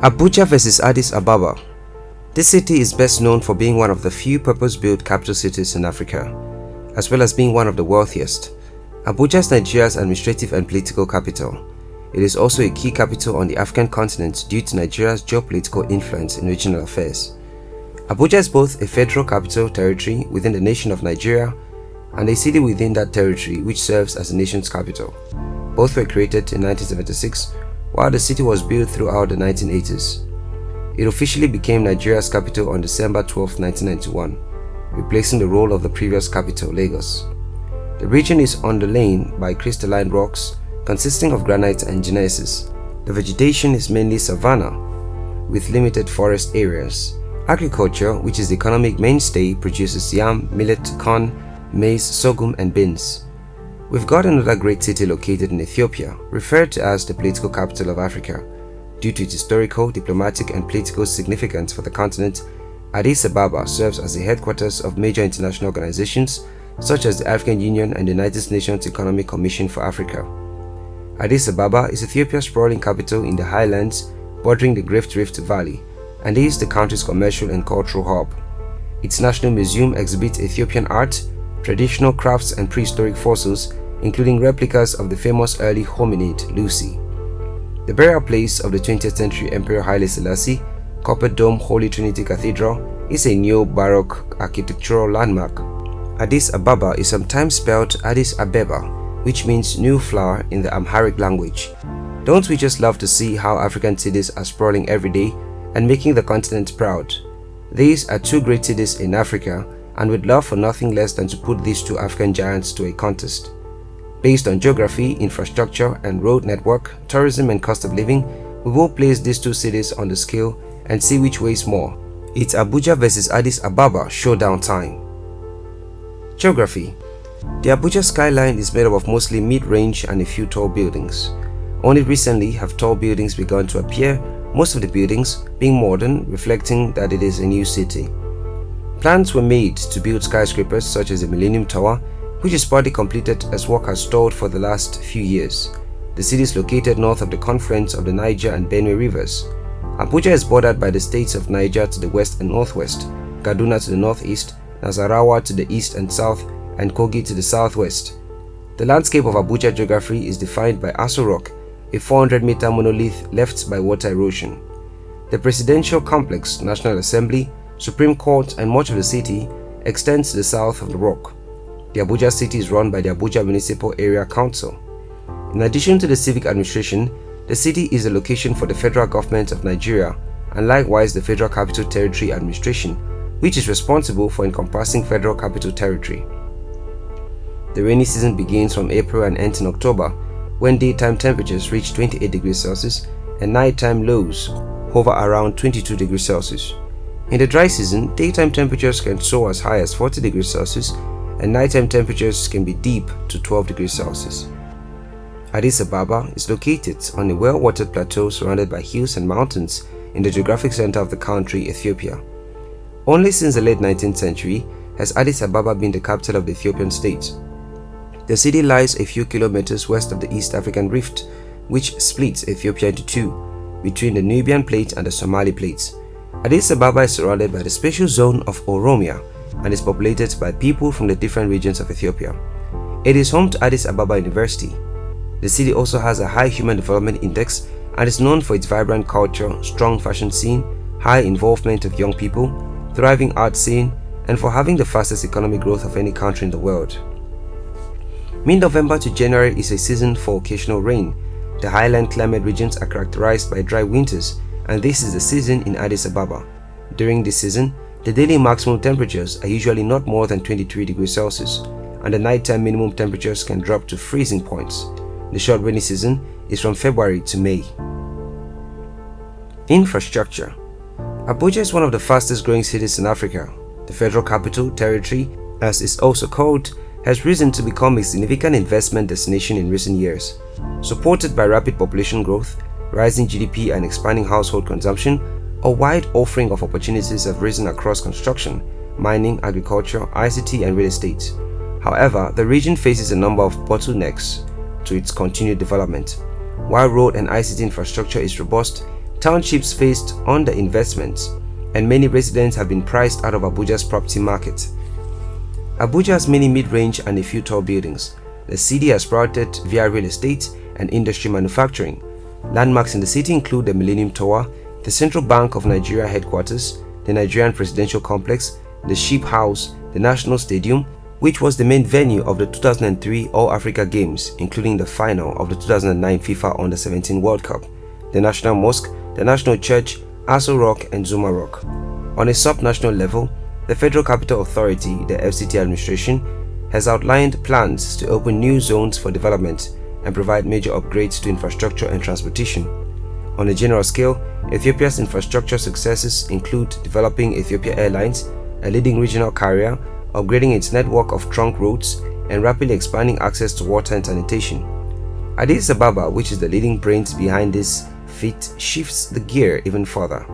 Abuja versus Addis Ababa. This city is best known for being one of the few purpose-built capital cities in Africa, as well as being one of the wealthiest. Abuja is Nigeria's administrative and political capital. It is also a key capital on the African continent due to Nigeria's geopolitical influence in regional affairs. Abuja is both a federal capital territory within the nation of Nigeria and a city within that territory which serves as the nation's capital. Both were created in 1976, while the city was built throughout the 1980s. It officially became Nigeria's capital on December 12, 1991, replacing the role of the previous capital, Lagos. The region is underlain by crystalline rocks consisting of granite and gneiss. The vegetation is mainly savanna, with limited forest areas. Agriculture, which is the economic mainstay, produces yam, millet, corn, maize, sorghum, and beans. We've got another great city located in Ethiopia, referred to as the political capital of Africa. Due to its historical, diplomatic, and political significance for the continent, Addis Ababa serves as the headquarters of major international organizations such as the African Union and the United Nations Economic Commission for Africa. Addis Ababa is Ethiopia's sprawling capital in the highlands bordering the Great Rift Valley, and is the country's commercial and cultural hub. Its national museum exhibits Ethiopian art, traditional crafts, and prehistoric fossils, including replicas of the famous early hominid Lucy. The burial place of the 20th century Emperor Haile Selassie, Copper Dome Holy Trinity Cathedral, is a neo-Baroque architectural landmark. Addis Ababa is sometimes spelled Addis Abeba, which means new flower in the Amharic language. Don't we just love to see how African cities are sprawling every day and making the continent proud? These are two great cities in Africa, and we'd love for nothing less than to put these two African giants to a contest. Based on geography, infrastructure, and road network, tourism, and cost of living, we will place these two cities on the scale and see which weighs more. It's Abuja versus Addis Ababa showdown time. Geography. The Abuja skyline is made up of mostly mid-range and a few tall buildings. Only recently have tall buildings begun to appear, most of the buildings being modern, reflecting that it is a new city. Plans were made to build skyscrapers such as the Millennium Tower, which is partly completed as work has stalled for the last few years. The city is located north of the confluence of the Niger and Benue rivers. Abuja is bordered by the states of Niger to the west and northwest, Kaduna to the northeast, Nasarawa to the east and south, and Kogi to the southwest. The landscape of Abuja geography is defined by Aso Rock, a 400-meter monolith left by water erosion. The presidential complex, National Assembly, Supreme Court, and much of the city extends to the south of the rock. The Abuja city is run by the Abuja Municipal Area Council. In addition to the civic administration, the city is the location for the federal government of Nigeria and likewise the Federal Capital Territory Administration, which is responsible for encompassing Federal Capital Territory. The rainy season begins from April and ends in October, when daytime temperatures reach 28 degrees Celsius and nighttime lows hover around 22 degrees Celsius. In the dry season, daytime temperatures can soar as high as 40 degrees Celsius and nighttime temperatures can be deep to 12 degrees Celsius. Addis Ababa is located on a well-watered plateau surrounded by hills and mountains in the geographic center of the country, Ethiopia. Only since the late 19th century has Addis Ababa been the capital of the Ethiopian state. The city lies a few kilometers west of the East African Rift, which splits Ethiopia into two, between the Nubian Plate and the Somali Plate. Addis Ababa is surrounded by the special zone of Oromia and is populated by people from the different regions of Ethiopia. It is home to Addis Ababa University. The city also has a high human development index and is known for its vibrant culture, strong fashion scene, high involvement of young people, thriving art scene, and for having the fastest economic growth of any country in the world. Mid-November to January is a season for occasional rain. The highland climate regions are characterized by dry winters, and this is the season in Addis Ababa. During this season, the daily maximum temperatures are usually not more than 23 degrees Celsius, and the nighttime minimum temperatures can drop to freezing points. The short rainy season is from February to May. Infrastructure. Abuja is one of the fastest growing cities in Africa. The Federal Capital Territory, as it's also called, has risen to become a significant investment destination in recent years. Supported by rapid population growth, rising GDP, and expanding household consumption, a wide offering of opportunities have risen across construction, mining, agriculture, ICT, and real estate. However, the region faces a number of bottlenecks to its continued development. While road and ICT infrastructure is robust, townships faced underinvestment, and many residents have been priced out of Abuja's property market. Abuja has many mid-range and a few tall buildings. The city has sprouted via real estate and industry manufacturing. Landmarks in the city include the Millennium Tower, the Central Bank of Nigeria headquarters, the Nigerian Presidential Complex, the Sheep House, the National Stadium, which was the main venue of the 2003 All-Africa Games, including the final of the 2009 FIFA Under-17 World Cup, the National Mosque, the National Church, Aso Rock and Zuma Rock. On a sub-national level, the Federal Capital Authority, the FCT administration, has outlined plans to open new zones for development and provide major upgrades to infrastructure and transportation. On a general scale, Ethiopia's infrastructure successes include developing Ethiopia Airlines, a leading regional carrier, upgrading its network of trunk roads, and rapidly expanding access to water and sanitation. Addis Ababa, which is the leading brains behind this feat, shifts the gear even further.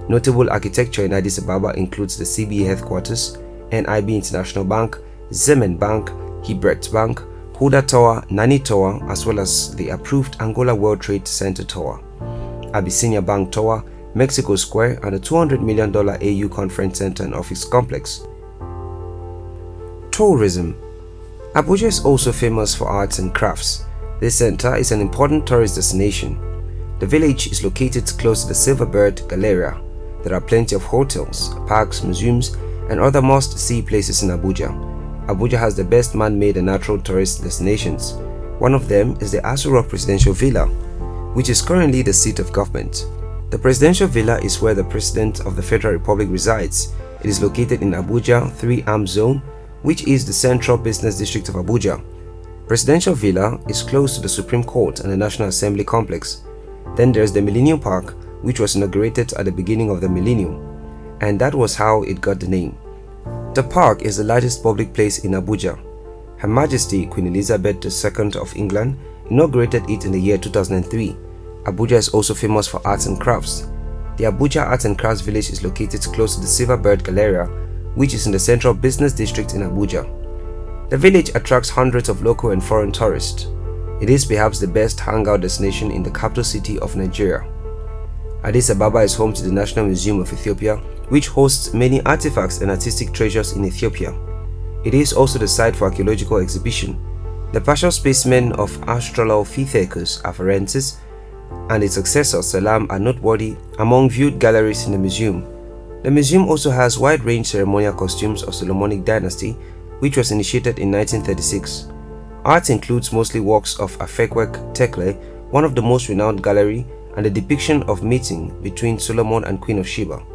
Notable architecture in Addis Ababa includes the CBE headquarters, NIB International Bank, Zemen Bank, Hibret Bank, Huda Tower, Nani Tower, as well as the approved Angola World Trade Center Tower, Abyssinia Bank Tower, Mexico Square, and a $200 million AU Conference Center and Office Complex. Tourism. Abuja is also famous for arts and crafts. This center is an important tourist destination. The village is located close to the Silverbird Galleria. There are plenty of hotels, parks, museums, and other must-see places in Abuja. Abuja has the best man-made and natural tourist destinations. One of them is the Aso Rock Presidential Villa, which is currently the seat of government. The Presidential Villa is where the President of the Federal Republic resides. It is located in Abuja 3-Arm Zone, which is the central business district of Abuja. Presidential Villa is close to the Supreme Court and the National Assembly complex. Then there's the Millennium Park, which was inaugurated at the beginning of the millennium, and that was how it got the name. The park is the largest public place in Abuja. Her Majesty Queen Elizabeth II of England inaugurated it in the year 2003. Abuja is also famous for arts and crafts. The Abuja Arts and Crafts Village is located close to the Silverbird Galleria, which is in the central business district in Abuja. The village attracts hundreds of local and foreign tourists. It is perhaps the best hangout destination in the capital city of Nigeria. Addis Ababa is home to the National Museum of Ethiopia, which hosts many artifacts and artistic treasures in Ethiopia. It is also the site for archaeological exhibition. The partial specimen of Australopithecus afarensis and its successor Salam are noteworthy among viewed galleries in the museum. The museum also has wide-range ceremonial costumes of Solomonic dynasty, which was initiated in 1936. Art includes mostly works of Afekwek Tekle, one of the most renowned gallery, and the depiction of meeting between Solomon and Queen of Sheba.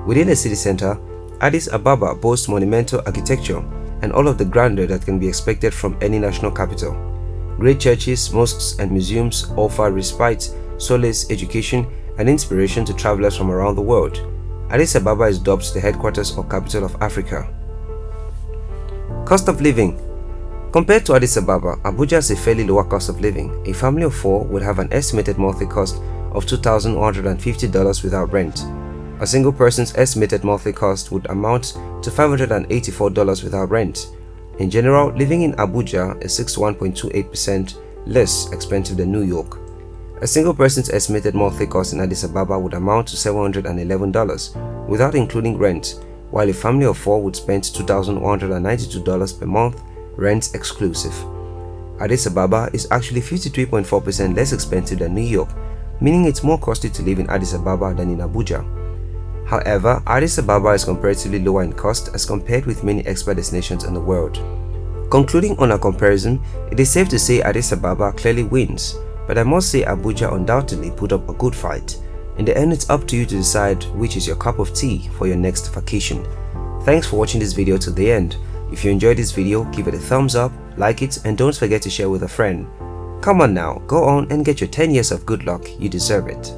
Within the city center, Addis Ababa boasts monumental architecture and all of the grandeur that can be expected from any national capital. Great churches, mosques, and museums offer respite, solace, education, and inspiration to travelers from around the world. Addis Ababa is dubbed the headquarters or capital of Africa. Cost of living. Compared to Addis Ababa, Abuja has a fairly lower cost of living. A family of 4 would have an estimated monthly cost of $2,150 without rent. A single person's estimated monthly cost would amount to $584 without rent. In general, living in Abuja is 61.28% less expensive than New York. A single person's estimated monthly cost in Addis Ababa would amount to $711 without including rent, while a family of 4 would spend $2,192 per month, rent exclusive. Addis Ababa is actually 53.4% less expensive than New York, meaning it's more costly to live in Addis Ababa than in Abuja. However, Addis Ababa is comparatively lower in cost as compared with many expat destinations in the world. Concluding on a comparison, it is safe to say Addis Ababa clearly wins, but I must say Abuja undoubtedly put up a good fight. In the end, it's up to you to decide which is your cup of tea for your next vacation. Thanks for watching this video to the end. If you enjoyed this video, give it a thumbs up, like it, and don't forget to share with a friend. Come on now, go on and get your 10 years of good luck, you deserve it.